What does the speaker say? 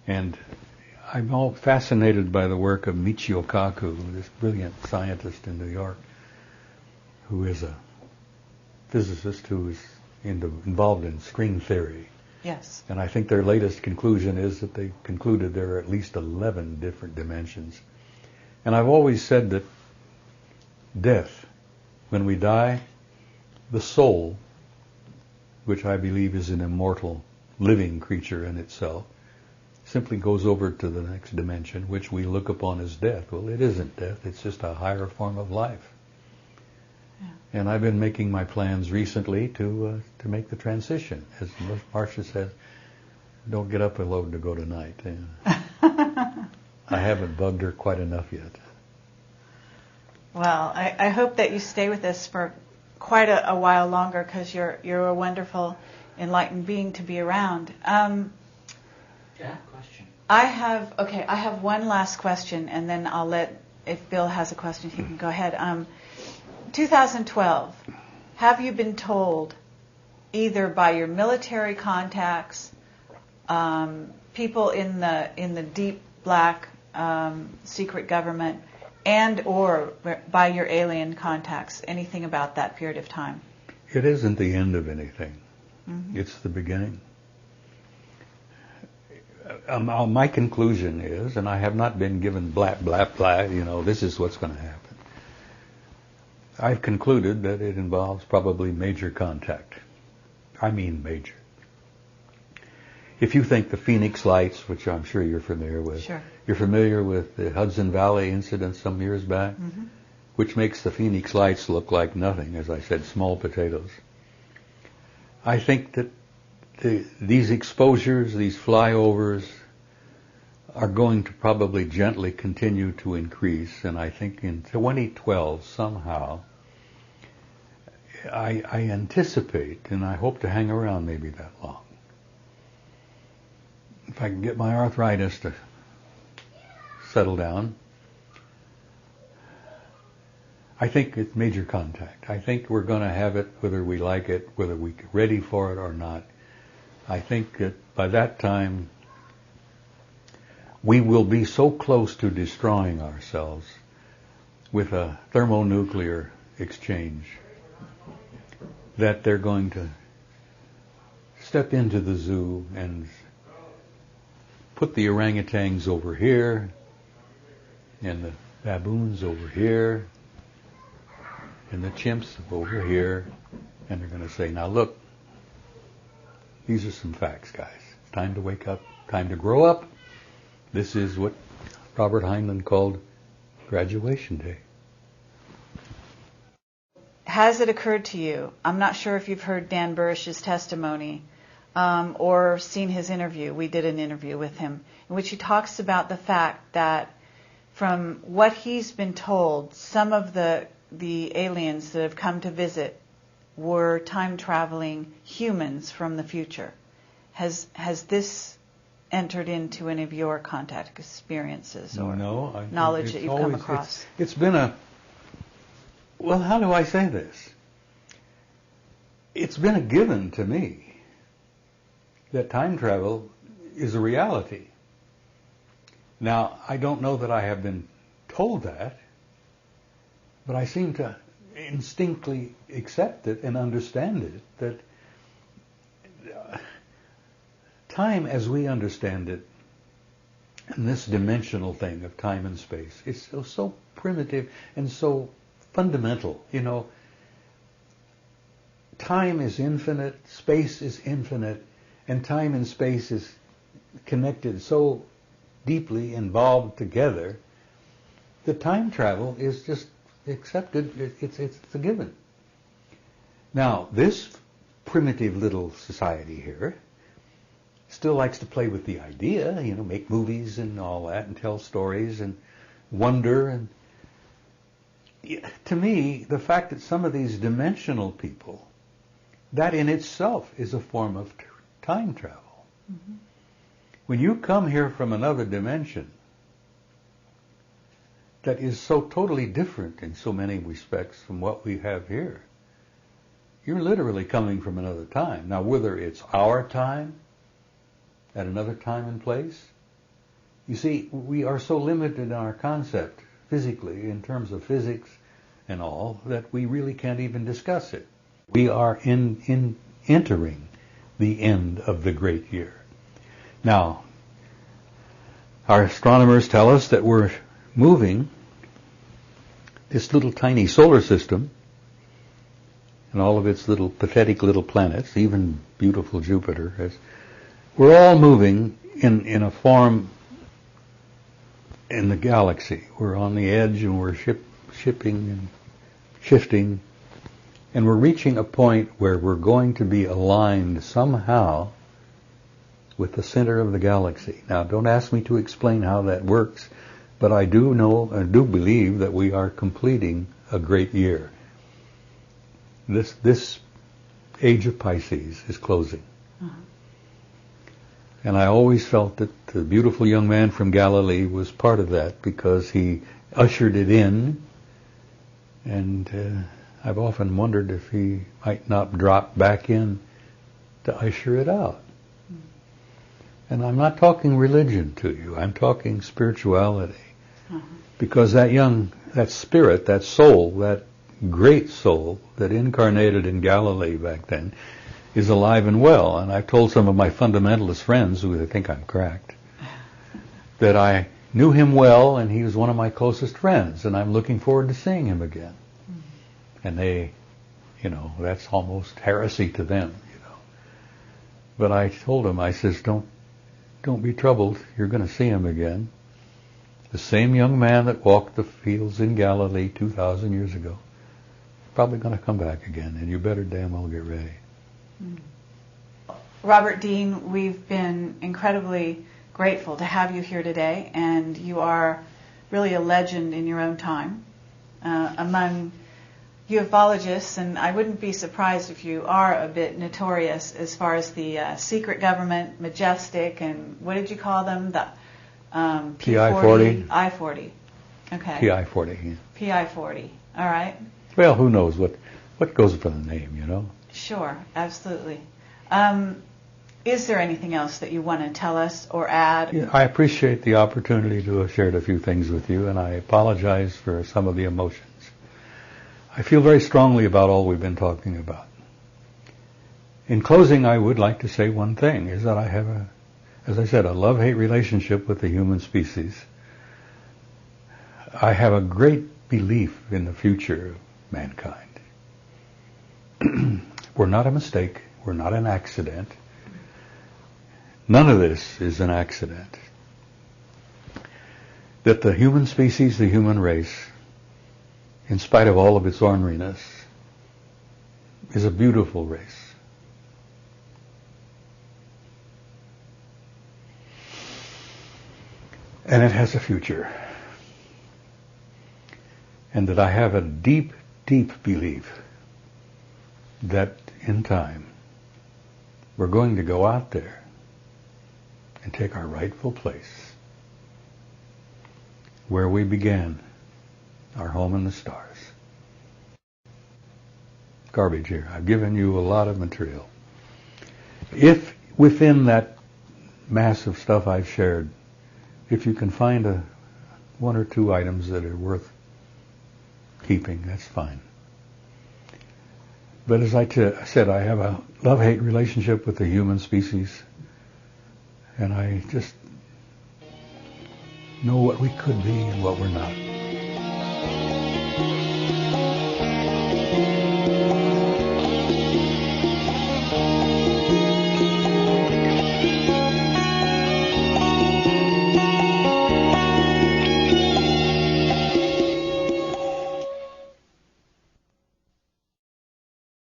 And I'm all fascinated by the work of Michio Kaku, this brilliant scientist in New York, who is a physicist who is involved in string theory. Yes. And I think their latest conclusion is that they concluded there are at least 11 different dimensions. And I've always said that death, when we die, the soul, which I believe is an immortal living creature in itself, simply goes over to the next dimension, which we look upon as death. Well, it isn't death, it's just a higher form of life. Yeah. And I've been making my plans recently to make the transition. As Marcia says, don't get up alone to go tonight. I haven't bugged her quite enough yet. Well, I hope that you stay with us for quite a while longer, because you're a wonderful, enlightened being to be around. Question. I have one last question, and then I'll let, if Bill has a question, he can go ahead. 2012, have you been told, either by your military contacts, people in the deep black secret government, and or by your alien contacts, anything about that period of time? It isn't the end of anything. Mm-hmm. It's the beginning. My conclusion is, and I have not been given blah, blah, blah, this is what's going to happen. I've concluded that it involves probably major contact. I mean major. If you think the Phoenix Lights, which I'm sure you're familiar with, sure. You're familiar with the Hudson Valley incident some years back, mm-hmm. which makes the Phoenix Lights look like nothing, as I said, small potatoes. I think that these exposures, these flyovers, are going to probably gently continue to increase, and I think in 2012 somehow, I anticipate, and I hope to hang around maybe that long, if I can get my arthritis to settle down, I think it's major contact. I think we're going to have it whether we like it, whether we're ready for it or not. I think that by that time, we will be so close to destroying ourselves with a thermonuclear exchange that they're going to step into the zoo and put the orangutans over here and the baboons over here and the chimps over here, and they're going to say, now look, these are some facts, guys. It's time to wake up, time to grow up. This is what Robert Heinlein called graduation day. Has it occurred to you, I'm not sure if you've heard Dan Burrish's testimony or seen his interview. We did an interview with him in which he talks about the fact that from what he's been told, some of the aliens that have come to visit were time-traveling humans from the future. Has this entered into any of your contact experiences or knowledge that you've come across? It's been well, how do I say this? It's been a given to me that time travel is a reality. Now, I don't know that I have been told that, but I seem to instinctively accept it and understand it, that time as we understand it, and this dimensional thing of time and space, is so primitive and so fundamental. Time is infinite, space is infinite, and time and space is connected so deeply involved together that time travel is just accepted. It's a given. Now, this primitive little society here still likes to play with the idea, make movies and all that, and tell stories and wonder. And to me, the fact that some of these dimensional people, that in itself is a form of time travel. Mm-hmm. When you come here from another dimension that is so totally different in so many respects from what we have here, you're literally coming from another time. Now, whether it's our time at another time and place, You see, we are so limited in our concept physically, in terms of physics and all, that we really can't even discuss it. We are entering the end of the great year. Now, our astronomers tell us that we're moving this little tiny solar system and all of its little pathetic little planets, even beautiful Jupiter, we're all moving in a form in the galaxy. We're on the edge and we're shipping and shifting, and we're reaching a point where we're going to be aligned somehow with the center of the galaxy. Now, don't ask me to explain how that works, but I do know and do believe that we are completing a great year. This age of Pisces is closing. Uh-huh. And I always felt that the beautiful young man from Galilee was part of that, because he ushered it in, and I've often wondered if he might not drop back in to usher it out. And I'm not talking religion to you, I'm talking spirituality. Uh-huh. Because that spirit, that soul, that great soul that incarnated in Galilee back then is alive and well. And I've told some of my fundamentalist friends, who think I'm cracked, that I knew him well and he was one of my closest friends, and I'm looking forward to seeing him again. Mm-hmm. And they, that's almost heresy to them, But I told him, I says, don't be troubled, you're going to see him again. The same young man that walked the fields in Galilee 2,000 years ago, probably going to come back again, and you better damn well get ready. Robert Dean, we've been incredibly grateful to have you here today, and you are really a legend in your own time among ufologists, and I wouldn't be surprised if you are a bit notorious as far as the secret government, majestic, and what did you call them? The PI-40? I-40. Okay. PI-40, yeah. PI-40. All right. Well, who knows what goes for the name, Sure, absolutely. Is there anything else that you want to tell us or add? Yeah, I appreciate the opportunity to have shared a few things with you, and I apologize for some of the emotions. I feel very strongly about all we've been talking about. In closing, I would like to say one thing, is that I have as I said, a love-hate relationship with the human species. I have a great belief in the future of mankind. We're not a mistake. We're not an accident. None of this is an accident. That the human species, the human race, in spite of all of its orneriness, is a beautiful race. And it has a future. And that I have a deep, deep belief that in time we're going to go out there and take our rightful place where we began, our home in the stars. Garbage here. I've given you a lot of material. If within that mass of stuff I've shared, if you can find one or two items that are worth keeping, that's fine. But as I said, I have a love-hate relationship with the human species, and I just know what we could be and what we're not.